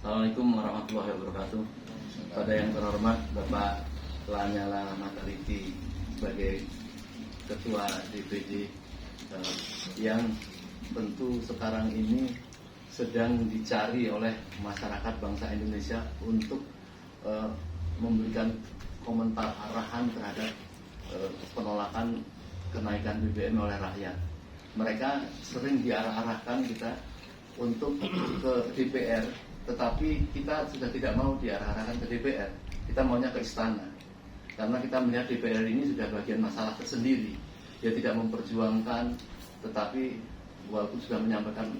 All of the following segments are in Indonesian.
Assalamualaikum warahmatullahi wabarakatuh. Pada yang terhormat Bapak Lanyala Mataliti sebagai Ketua DPD yang tentu sekarang ini sedang dicari oleh masyarakat bangsa Indonesia untuk memberikan komentar arahan terhadap penolakan kenaikan BBM oleh rakyat. Mereka sering diarah-arahkan kita untuk ke DPR, tetapi kita sudah tidak mau diarah-arahkan ke DPR. Kita maunya ke istana, karena kita melihat DPR ini sudah bagian masalah tersendiri. Dia tidak memperjuangkan, tetapi walaupun sudah menyampaikan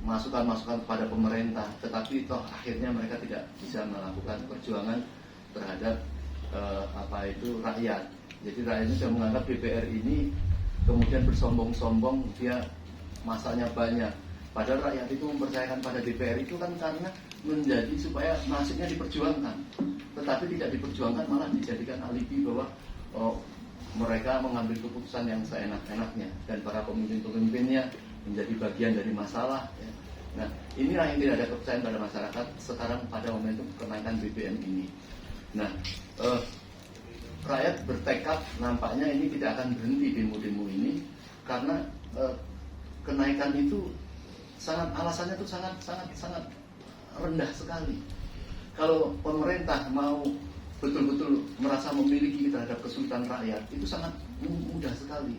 masukan-masukan kepada pemerintah, tetapi toh akhirnya mereka tidak bisa melakukan perjuangan terhadap rakyat. Jadi rakyat ini sudah menganggap DPR ini kemudian bersombong-sombong, dia masanya banyak. Padahal rakyat itu mempercayakan pada DPR itu kan karena menjadi supaya nasibnya diperjuangkan, tetapi tidak diperjuangkan, malah dijadikan alibi bahwa mereka mengambil keputusan yang seenak-enaknya dan para pemimpin-pemimpinnya menjadi bagian dari masalah. Ya. Nah, inilah yang tidak ada kepercayaan pada masyarakat sekarang pada momentum kenaikan BBM ini. Nah, rakyat bertekad nampaknya ini tidak akan berhenti demo-demo ini karena kenaikan itu alasannya itu sangat rendah sekali. Kalau pemerintah mau betul-betul merasa memiliki terhadap kesulitan rakyat, itu sangat mudah sekali.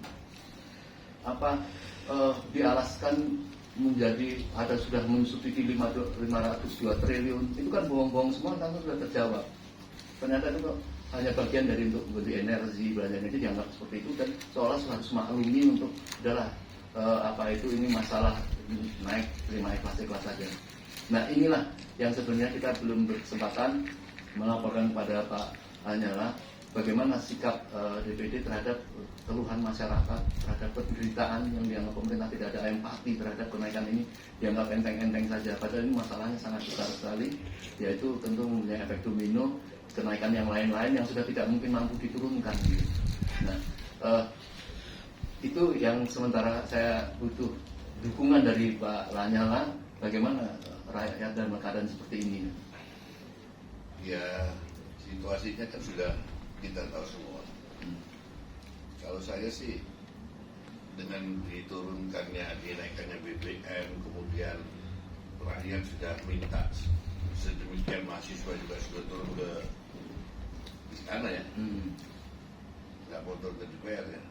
Dialaskan menjadi sudah mensubsidi 502 triliun, itu kan bohong-bohong semua, kan sudah terjawab. Ternyata itu hanya bagian dari untuk membeli energi, belanja energi dianggap seperti itu, dan seolah harus maklumi untuk ini masalah naik, terima ikhlas saja. Nah, inilah yang sebenarnya kita belum berkesempatan melaporkan kepada Pak Lanyala bagaimana sikap DPD terhadap keluhan masyarakat, terhadap penderitaan yang dianggap pemerintah tidak ada empati terhadap kenaikan ini, dianggap enteng-enteng saja. Padahal ini masalahnya sangat besar sekali, yaitu tentu mempunyai efek domino, kenaikan yang lain-lain yang sudah tidak mungkin mampu diturunkan. Nah, itu yang sementara saya butuh dukungan dari Pak Lanyala, bagaimana rakyat dalam keadaan seperti ini. Ya, situasinya kan sudah kita tahu semua. Kalau saya sih dengan dinaikannya BBM, kemudian rakyat sudah minta sedemikian, mahasiswa juga sudah turun ke istana ya, nggak mau turun ke DPR ya.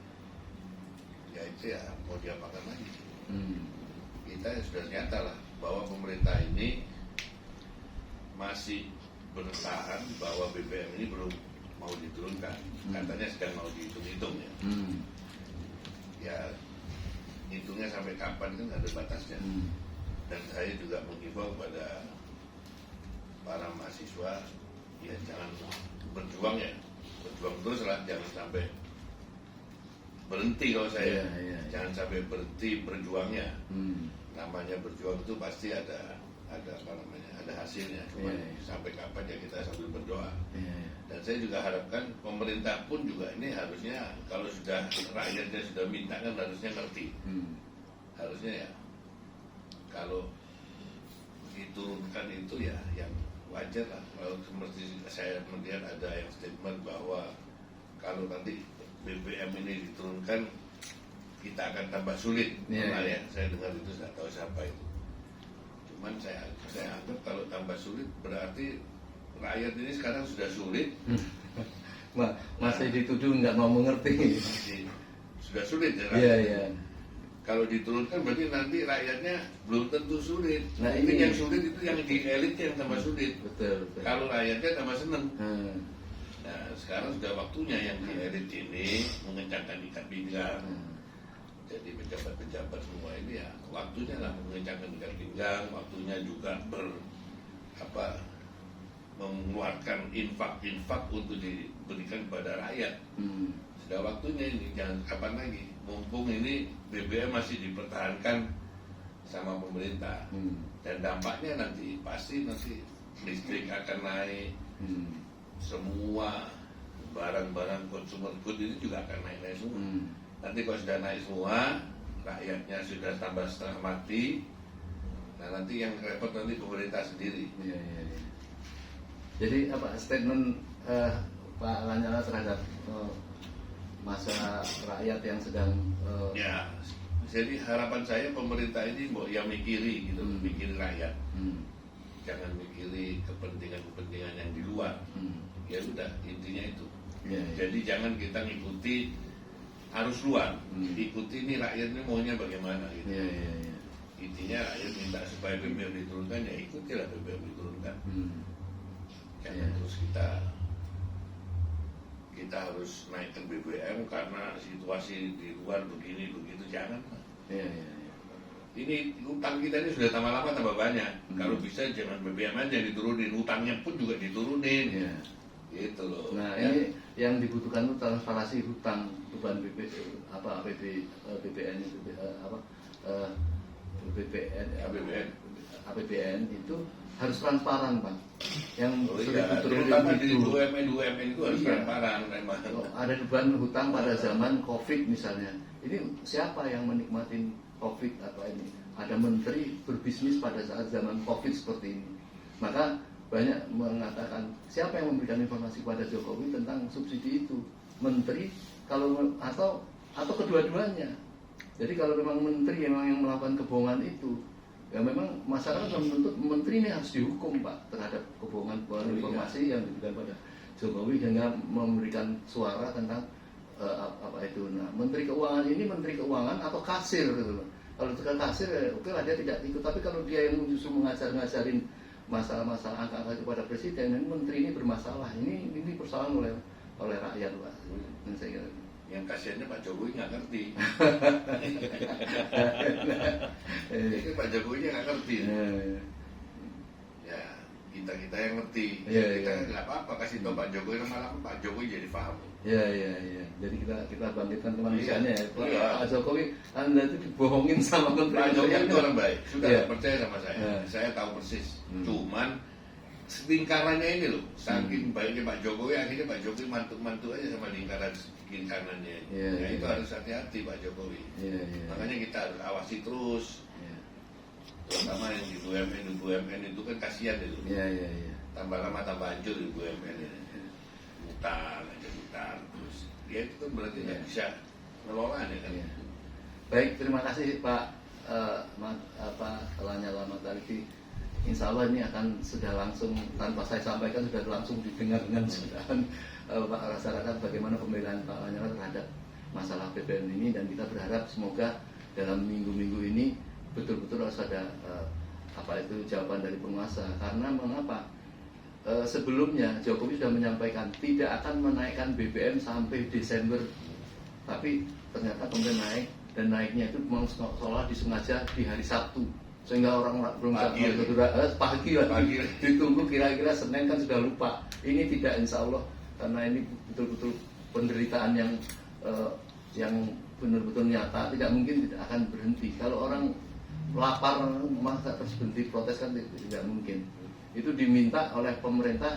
Ya itu ya mau diapakan lagi. Kita sudah nyata lah bahwa pemerintah ini masih bertahan bahwa BBM ini belum mau diturunkan. Katanya sedang mau dihitung-hitung ya. Ya hitungnya sampai kapan kan ada batasnya. Dan saya juga mengimbau kepada para mahasiswa, ya jangan berjuang terus lah, jangan sampai berhenti. Kalau saya jangan sampai berhenti berjuangnya. Namanya berjuang itu pasti ada hasilnya. Cuma sampai kapan ya kita sambil berdoa. Dan saya juga harapkan pemerintah pun juga ini harusnya, kalau sudah rakyatnya sudah minta kan harusnya ngerti. Harusnya ya kalau diturunkan itu ya yang wajar lah. Kalau seperti saya melihat ada yang statement bahwa kalau nanti BBM ini diturunkan kita akan tambah sulit. Ya, saya dengar itu, tidak tahu siapa itu. Cuman saya anggap kalau tambah sulit berarti rakyat ini sekarang sudah sulit. Masih dituduh nggak mau mengerti. Sudah sulit ya. Iya. Kalau diturunkan berarti nanti rakyatnya belum tentu sulit. Nah, mungkin yang sulit itu yang di elit yang tambah sulit. Betul. Kalau rakyatnya tambah seneng. Nah, sekarang sudah waktunya yang di elit ini mengencangkan ikat pinggang. Jadi pejabat-pejabat semua ini ya waktunya lah mengencangkan ikat pinggang, waktunya juga mengeluarkan infak untuk diberikan kepada rakyat. Sudah waktunya ini, jangan kapan lagi. Mumpung ini BBM masih dipertahankan sama pemerintah, dan dampaknya nanti pasti listrik akan naik, semua barang-barang consumer good ini juga akan naik semua. Nanti kalau sudah naik semua, rakyatnya sudah tambah setengah mati, Nah nanti yang repot nanti pemerintah sendiri. Iya. Jadi apa statement Pak Lanyala terhadap masa rakyat yang sedang Ya, jadi harapan saya pemerintah ini mau yang mikiri gitu, mikiri rakyat. Jangan mikiri kepentingan-kepentingan yang di luar. Ya udah, intinya itu. Ya. Jadi jangan kita ngikuti arus luar, ikuti ini rakyat ini maunya bagaimana gitu. Ya. Intinya rakyat minta supaya BBM diturunkan, ya ikutilah BBM diturunkan. Jangan terus kita harus naikkan BBM karena situasi di luar begini begitu, jangan. Ya. Ini utang kita ini sudah tambah lama tambah banyak. Kalau bisa jangan BBM aja diturunin, utangnya pun juga diturunin. Ya. Gitu loh. Nah ya. ini yang dibutuhkan itu transparansi hutang beban BPN APBN itu harus transparan, Pak. Yang terutama di BUMN itu harus transparan memang. Ada beban hutang pada zaman COVID misalnya. Ini siapa yang menikmatin COVID atau ini? Ada menteri berbisnis pada saat zaman COVID seperti ini. Maka banyak mengatakan siapa yang memberikan informasi kepada Jokowi tentang subsidi itu, menteri atau kedua-duanya. Jadi kalau memang menteri memang yang melakukan kebohongan itu, ya memang masyarakat menuntut menteri ini harus dihukum, Pak, terhadap kebohongan informasi yang diberikan pada Jokowi hingga memberikan suara tentang apa itu. Nah, menteri keuangan ini menteri keuangan atau kasir gitu loh. Kalau tekan kasir ya oke lah dia tidak ikut, tapi kalau dia yang justru ngajarin masalah-masalah angka kepada presiden, dan menteri ini bermasalah, ini persoalan oleh rakyat, Pak. Saya kira. Yang kasihannya Pak Jokowi nggak ngerti. Ini Pak Jokowi nggak ngerti. Ya kita yang ngerti. Kita nggak apa-apa kasih tahu Pak Jokowi, lama-lama Pak Jokowi jadi paham. Iya. Jadi kita bangkitkan kemanusiaannya ya. Pak Jokowi Anda itu dibohongin sama menteri. Pak Jokowi itu orang baik, sudah percaya sama saya. Saya tahu persis. Cuman lingkarannya ini loh, saking baiknya Pak Jokowi, akhirnya Pak Jokowi mantu-mantu aja sama lingkaran kanannya. Ya itu harus hati-hati Pak Jokowi. Makanya kita harus awasi terus. Terutama yang di BUMN itu kan kasihan itu. Tambah lama tambah hancur di BUMN ini. Utang terus. Ya itu kan berarti nggak bisa ngelola ya kan. Baik, terima kasih Pak Lanyala Mataliti. Insya Allah ini akan sudah langsung, tanpa saya sampaikan sudah langsung didengar dengan sudahan Pak masyarakat bagaimana pembelaan Pak Lanyala terhadap masalah BBM ini, dan kita berharap semoga dalam minggu-minggu ini betul-betul harus ada jawaban dari penguasa. Karena mengapa? Sebelumnya Jokowi sudah menyampaikan tidak akan menaikkan BBM sampai Desember, tapi ternyata kemudian naik, dan naiknya itu memang seolah disengaja di hari Sabtu, sehingga orang belum pagi ditunggu kira-kira Senin kan sudah lupa. Ini tidak, insya Allah, karena ini betul-betul penderitaan yang benar-betul nyata, tidak mungkin tidak akan berhenti. Kalau orang lapar masa terus berhenti protes kan tidak mungkin. Itu diminta oleh pemerintah,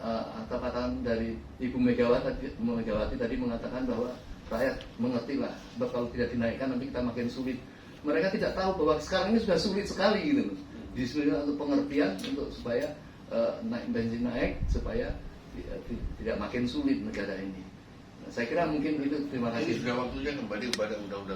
atau katakan dari Ibu Megawati tadi mengatakan bahwa rakyat mengertilah, kalau tidak dinaikkan nanti kita makin sulit. Mereka tidak tahu bahwa sekarang ini sudah sulit sekali gitu loh. Disuruh untuk pengertian untuk supaya bensin naik supaya tidak makin sulit negara ini. Nah, saya kira mungkin itu. Terima kasih. Ini sudah waktunya kembali kepada undang-undang